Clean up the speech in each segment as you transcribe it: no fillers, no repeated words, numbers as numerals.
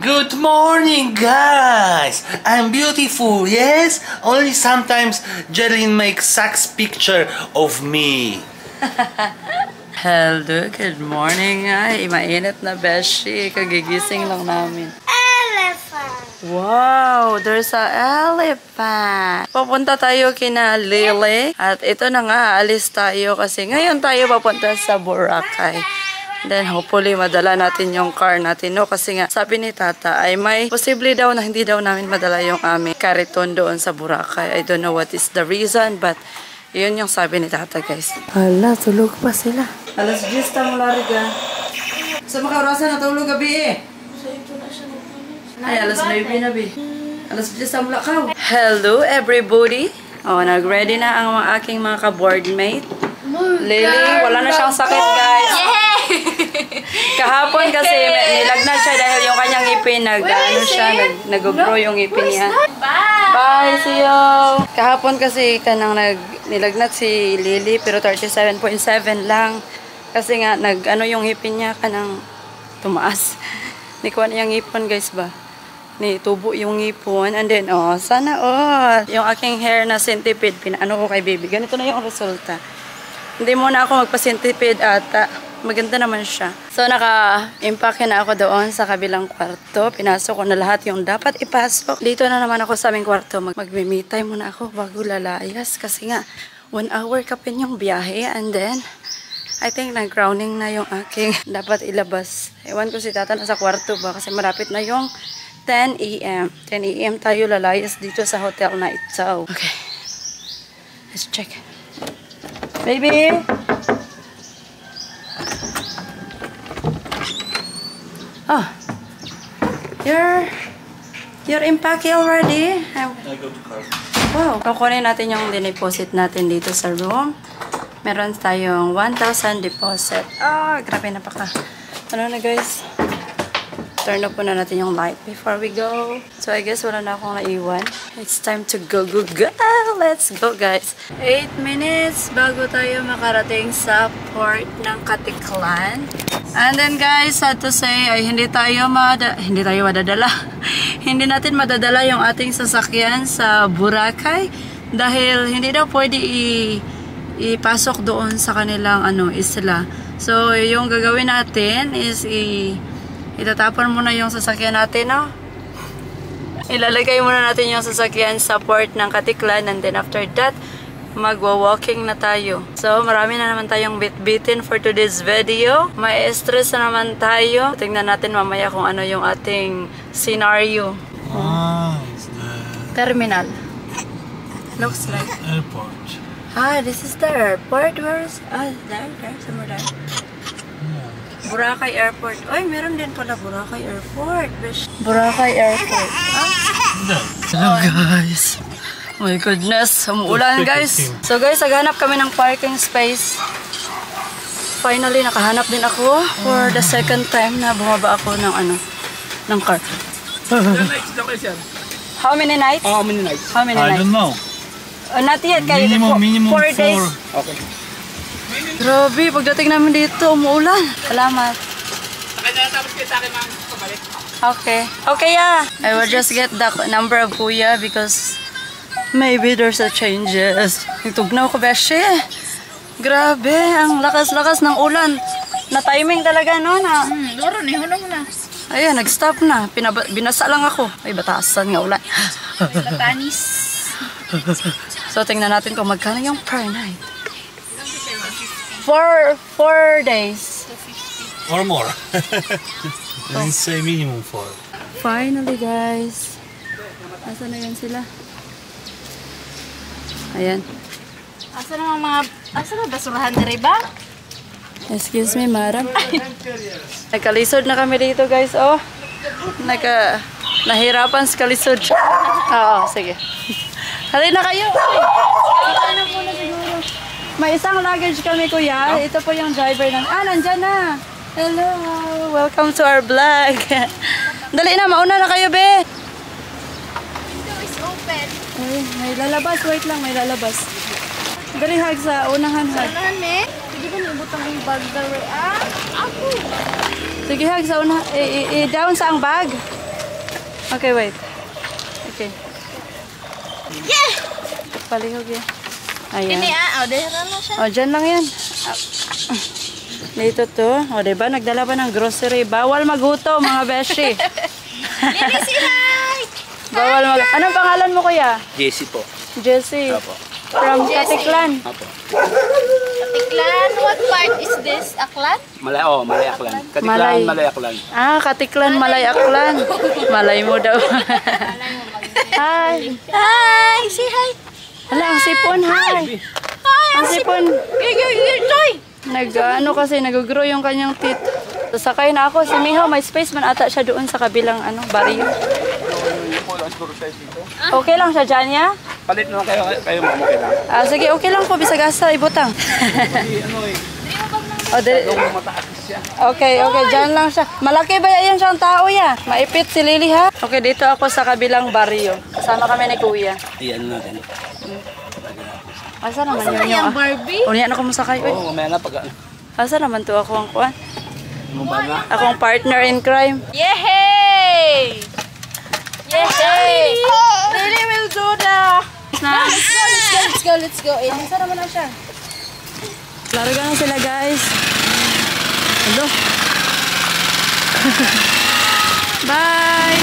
Good morning, guys! I'm beautiful, yes? Only sometimes Jeline makes sex picture of me. Hello, good morning. Ay, mainit na beshi. Kagigising lang namin. Elephant! Wow, there's a elephant. Papunta tayo kina Lily. At ito na nga, alis tayo kasi ngayon tayo papunta sa Boracay. Then hopefully madala natin yung car natin, no? Kasi nga sabi ni Tata ay may posible daw na hindi daw namin madala yung aming kariton doon sa Boracay. I don't know what is the reason, but yun yung sabi ni Tata, guys. Hala, tulog pa sila. Alas 10 tang larga. Sa makaurasan na tulog gabi eh. Ay, alas 9 na bi. Alas 10 tang lakaw. Hello everybody. Oh, nag-ready na ang aking mga ka-boardmate. Lily, wala na siyang sakit, guys. Kahapon kasi nilagnat siya dahil yung kanyang ngipin nag-grow yung ngipin niya. Bye, see you. Kahapon kasi nilagnat si Lily pero 37.7 lang. Kasi nga yung ngipin niya kanang tumaas. Nikuha na yung ngipon, guys ba. Tubo yung ngipon and then sana yung aking hair na centipede pinaano ko kay baby. Ganito na yung resulta. Hindi muna ako magpa-centipede ata. Maganda naman siya. So, naka-impake na ako doon sa kabilang kwarto. Pinasok ko na lahat yung dapat ipasok. Dito na naman ako sa aming kwarto. Mag-me time muna ako bago lalayas. Kasi nga, 1 hour kapin yung biyahe. And then, I think nag-grounding na yung aking dapat ilabas. Ewan ko si Tata nasa kwarto ba. Kasi malapit na yung 10 a.m. 10 a.m. tayo lalayas dito sa hotel na ito. Okay. Let's check. Baby! Oh, you're in Paki already? I go to car. Wow, kukunin natin yung dineposit natin dito sa room. Meron tayong 1,000 deposit. Grabe napaka. Ano na, guys? Turn up na natin yung light before we go. So, I guess wala na akong naiwan. It's time to go. Let's go, guys. 8 minutes bago tayo makarating sa port ng Katiklan. And then, guys, sad to say, ay hindi tayo madadala. Hindi natin madadala yung ating sasakyan sa Boracay dahil hindi daw pwede ipasok doon sa kanilang isla. So, yung gagawin natin is itatapon muna yung sasakyan natin, no? Ilalagay muna natin yung sasakyan sa port ng Katiklan and then after that, magwa-walking na tayo. So, marami na naman tayong bit-bitin for today's video. May stress na naman tayo. Tingnan natin mamaya kung ano yung ating scenario. It's the Terminal. Looks like airport. This is the airport. Where is... there, somewhere there. Boracay Airport. Ay, meron din pala Boracay Airport. Boracay Airport. Hello, guys. Oh my goodness. Umuulan, guys. So, guys, naghanap kami ng parking space. Finally, nakahanap din ako for the second time na bumaba ako ng car. How many nights? How many nights? How many I nights? don't know. Not yet. Minimum 4 days. 4. Okay. Grabe, pagdating namin dito, umuulan. Salamat. Okay. Okay, yeah. I will just get the number of Kuya because maybe there's a changes. Tugnaw ko, beshi. Grabe, ang lakas-lakas ng ulan. Na-timing talaga, no? Loro ni hunong na. Ayun, nag-stop na. Binasa lang ako. Ay, batasan nga ulan. Batanis. So, tingnan natin kung magkano yung per night. 4 days. Or more. Let's say minimum 4. Finally, guys. Asa na yan sila? Ayan. Asa na basurahan diri ba? Excuse me, madam. Nagkalisod na kami dito, guys. Oh. Nahirapan sa kalisod. Oo, sige. Halina kayo. Halina muna siguro. May isang luggage kami, kuya. Ito po yung driver ng... nandyan na. Hello. Welcome to our vlog. Dali na, mauna na kayo, be. Window is open. Ay, may lalabas. Wait lang, may lalabas. Dali, hag sa unahan, hag. Saan eh? Sige ba nibutang yung bag dali? Ako. Sige, hag sa unahan. I-down sa ang bag. Okay, wait. Okay. Yeah! Palihog yan. Ini Ayan. dahil na siya. O, dyan lang yan. Dito to. O, diba? Nagdala pa ng grocery. Bawal maghuto, mga beshi. Lili si Hi! Bawal mag... Anong pangalan mo, kuya? Jesse po. Jessie. Apo. From Jessie. Katiklan. Apo. Katiklan, what part is this? Aklan? Malayaklan. Malay. Katiklan, Malayaklan. Ah, Katiklan, Malay, Aklan. Malay mo daw. Hi. Hi! Si Hi! Hala, ang sipon, hi. Hi! Ang sipon. Your toy! Ano kasi, nag-grow yung kanyang teeth. Sakay na ako. Si Miho, may space man ata siya doon sa kabilang baryo. Okay lang siya dyan, ya? Palit na kayo mamukit lang. Ah, sige, okay lang po. Bisag asa, ibutang. O, okay, dyan lang siya. Malaki ba yan siyang tao, ya? Maipit si Lily, ha? Okay, dito ako sa kabilang baryo. Kasama kami ni Kuya. Iyan natin. Asa naman Sa yun kanyang yung... Barbie? Unian ako masakay. Uy. Oo, mamaya na pag... Asa naman to ako ang kuan? Ano ba na? Akong partner in crime. Yehey! Yehey! Lily will do the... Let's go. Asa naman na siya? Larga na sila, guys. Hello. Bye!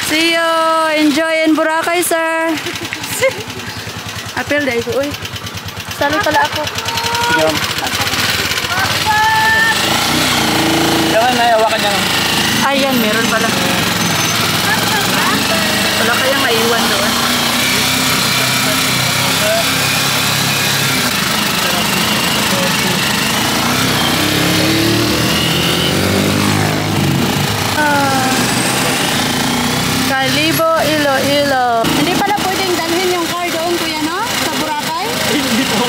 See you! Enjoy in Boracay, sir! Apel dahil ko, uy. Salo pala ako. Sige, ma'am. Yan, nayawakan niya. Ayan, meron pala. Wala kayang naiwan doon. Kalibo, Iloilo. Hindi pala pwedeng dalhin yung car doon, kuya, no? Sa Boracay? Hindi po.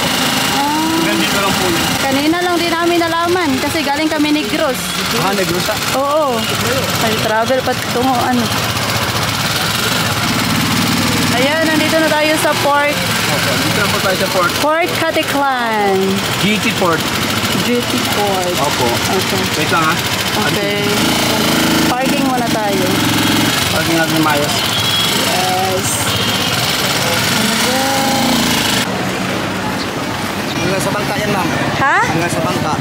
Ganito lang po yun. Kanina lang din namin nalaman kasi galing kami Negros. Negrusa. Oo. Ay, travel pa tungo, Ayan, nandito na tayo sa port. Dito na po tayo sa port. Port Katiklan. GT Port. GT Port. Opo. Okay. Wait lang ha. Okay. Parking muna tayo. Parking natin ng mayos. Yes. Hanggang sa bangka yan, ma'am. Ha? Hanggang sa bangka.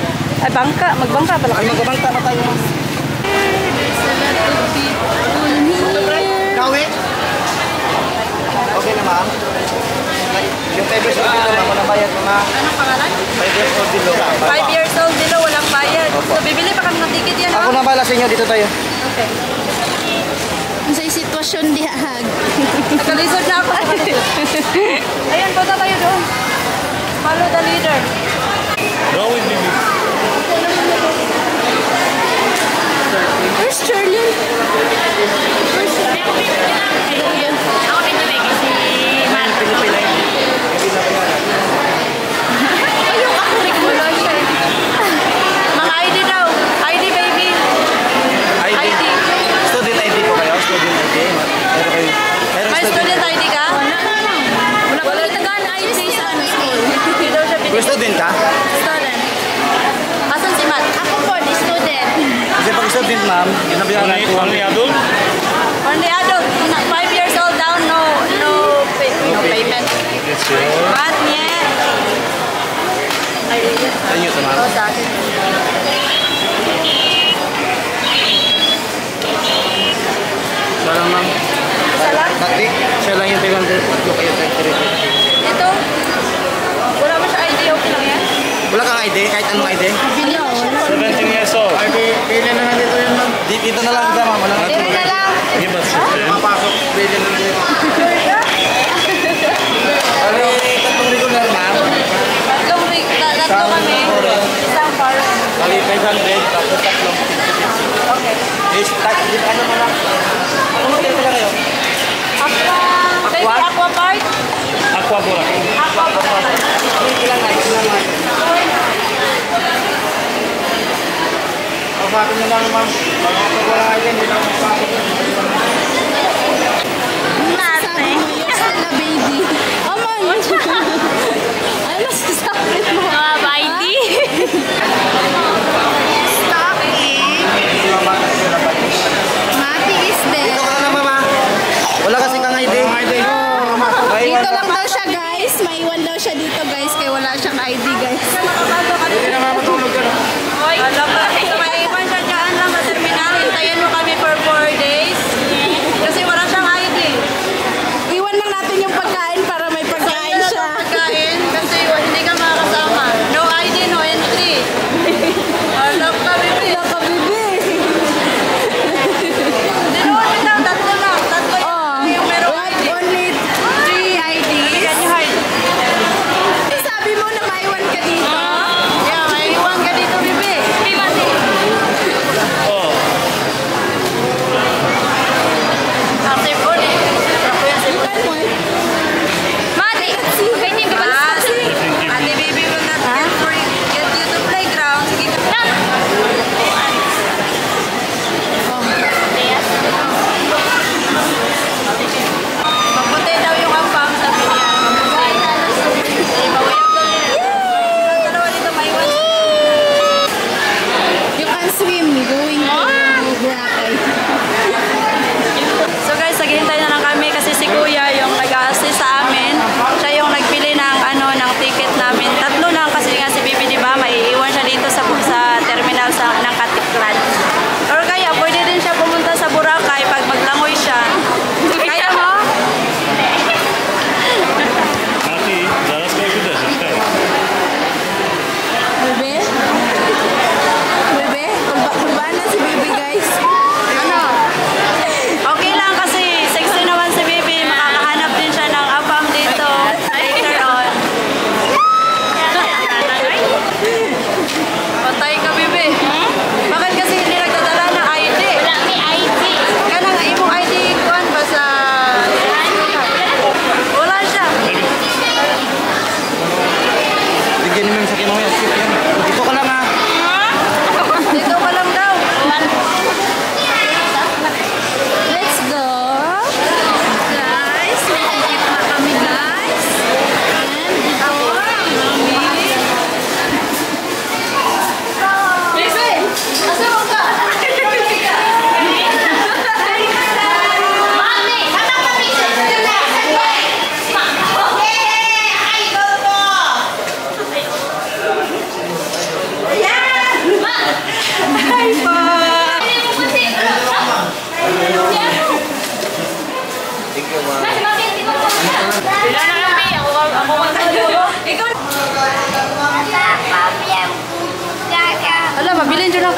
Ay, bangka. Magbangka pala Ay, kami. magbabangka na tayo, ma'am. Gawi? Okay na, ma'am. Yung 5 years old dito, ma'am, walang bayad, ma'am. Anong pangalan? 5 years old dito. 5 years old dito, walang bayad. So, bibili pa kami ng ticket yan, Ako ha? na bala sa inyo, dito tayo. Okay. Ang sa sitwasyon dihag. Nakalisod na ako. Ayan, punta tayo doon. Follow the leader. Go with me. Where's Charlie? Where's Charlie? Ako pinipig si Mark. Ayun, ako Wala siya eh. Mga ID daw. ID, baby. ID. Student ID po kayo? Student ID? May student ID ka? Wala ko tagaan ID sa school. Hindi daw siya May binigay. student ka? Student. Asan si Matt? Ako po, di student. Kasi pag student, ma'am, ginabihan na ito. Only adult? Only adult. 5 years old down, no payment. Matt, niya. Sa inyo ito, ma'am. Oh, sa akin. Siya lang, ma'am. Isa lang? Pati, siya lang yung 500 po. Kayo 33. Ito? Wala mo siya ID, okay lang yan? Wala kang ID? Kahit anong ID? 17 years old. Ay, pili na lang dito yan, ma'am. Dito na lang kita, ma'am. Wala nga. Dili na lang. Give us your Mapasok, pili na lang dito. Ano, tatlong regular, ma'am. Tatlo kami. Isang foreign. Bali, 500. Tapos tatlong. Okay. Ano mo lang? Ano mo lang kayo? Aqua. Baby, Aqua Park? Aqua Boracay. Aqua Park. Ilangan. Pagpapin nyo lang, ma'am. Pag wala kayo, hindi lang magpapin. Sabi mo, you're still a baby. Aman. Ano sasabi mo? Mga baby. Stocking. Mati is there.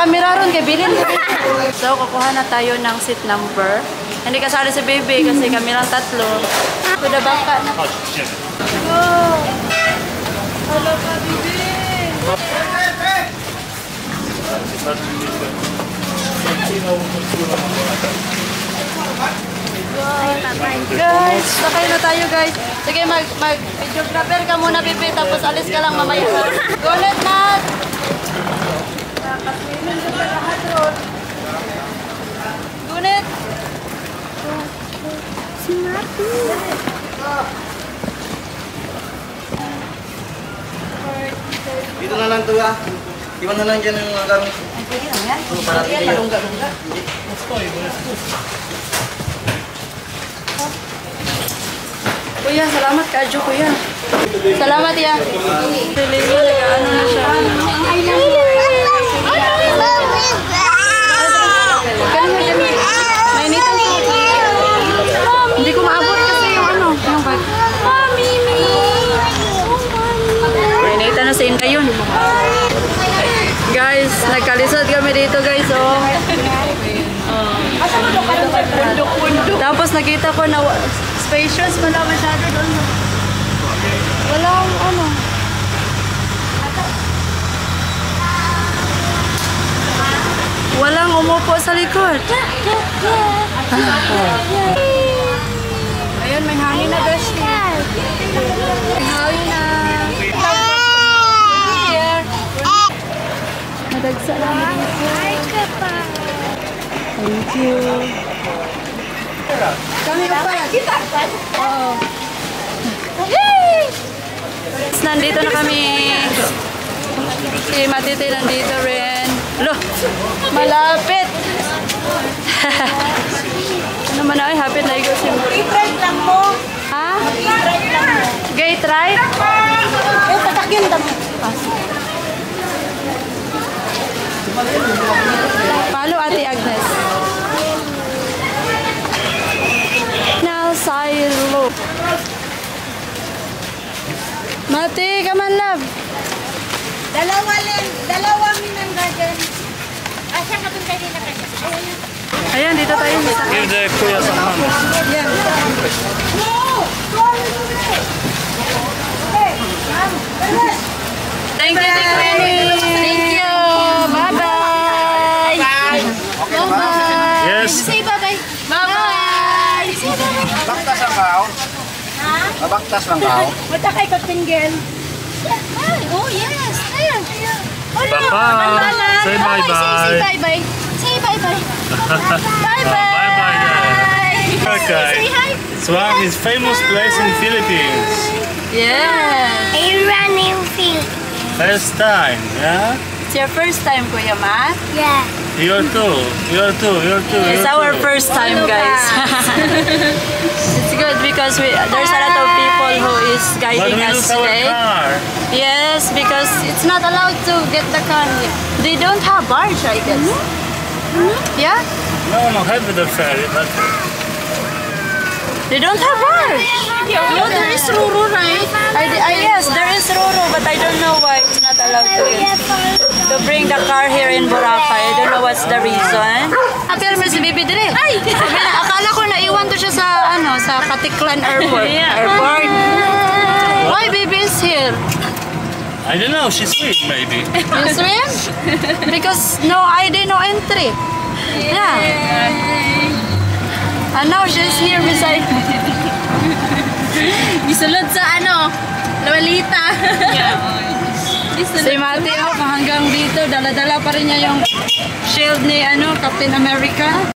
camera ron kay bilin. So, kukuha na tayo ng seat number. Hindi kasali si baby kasi kami lang tatlo. Kuda baka na. Oh, shit. Go! Hello ka, baby! Guys, sakay na tayo guys. Sige, mag-videographer ka muna, baby. Tapos alis ka lang mamaya. Go, let Nat! Nakaswimming ka sa lahat ron. Gunit! Dito na lang to ah. Iwan na lang dyan yung mga gamit. Ay, pwede lang yan. Para Yan, talungga-lungga. Kuya, salamat ka, Jo, kuya. Salamat, ya. Pili mo, nag-ano na siya. Mainitan ko. Hindi ko maabot kasi yung ano, yung bag. Mainitan na sa inka yun. Guys, nagkalisod kami dito guys, oh. Tapos nakita ko na spacious, wala masyado doon. Walang ano. Walang umupo sa likod. Ayun, may hangin na guys. May hangin na. Madagsa namin dito. Thank you. Kami pa. Oo. Yay! Nandito na kami. Si Matiti nandito rin. Loh, malapit. Ano man ay, hapit na ikaw si Gate ride lang mo. Ha? Gate ride lang mo. Gate ride? Eh, patakyan lang mo. Palo, Ate Agnes. Now, Silo. Mati, come on, love. Dalawa minangga dyan. Asya ka dun kayo na kanya. Ayan, dito tayo. Give the kuya some money. Ayan. Thank you, Thank you. Bye-bye. Bye-bye. Yes. Say bye-bye. Bye-bye. Say bye-bye. Baktas lang kao. Ha? Baktas lang kao. Mata kay Katingel. Oh, yes. Ayan. Bye-bye. Say bye-bye. Say bye-bye. Say bye-bye. Bye-bye. Bye-bye. Okay. Say hi. It's one of his famous place in Philippines. Yes. running field. First time, yeah? It's your first time, Kuya Matt? Yeah. You're two. You're two. You're two. It's You're our two. first time, guys. It's good because there's a lot of people who is But guiding we us lose our today. car. Yes, because it's not allowed to get the car here. They don't have barge, I guess. Yeah? No, have the ferry, but They don't have barge. No, there is Ruru, right? Yes, there is Roro, but I don't know why it's not allowed to bring the car here in Boracay. I don't know what's the reason. Pero may si Bibi dire. Ay! Sabi na, akala ko naiwan to siya sa, sa Katiklan Airport. Airport. Why Bibi is here? I don't know. She swim maybe. You swim? Because no ID, no entry. Yeah. And now she's here beside me. Gisulod sa Lolita. Si Mati, hanggang dito, dala-dala pa rin niya yung shield ni Captain America.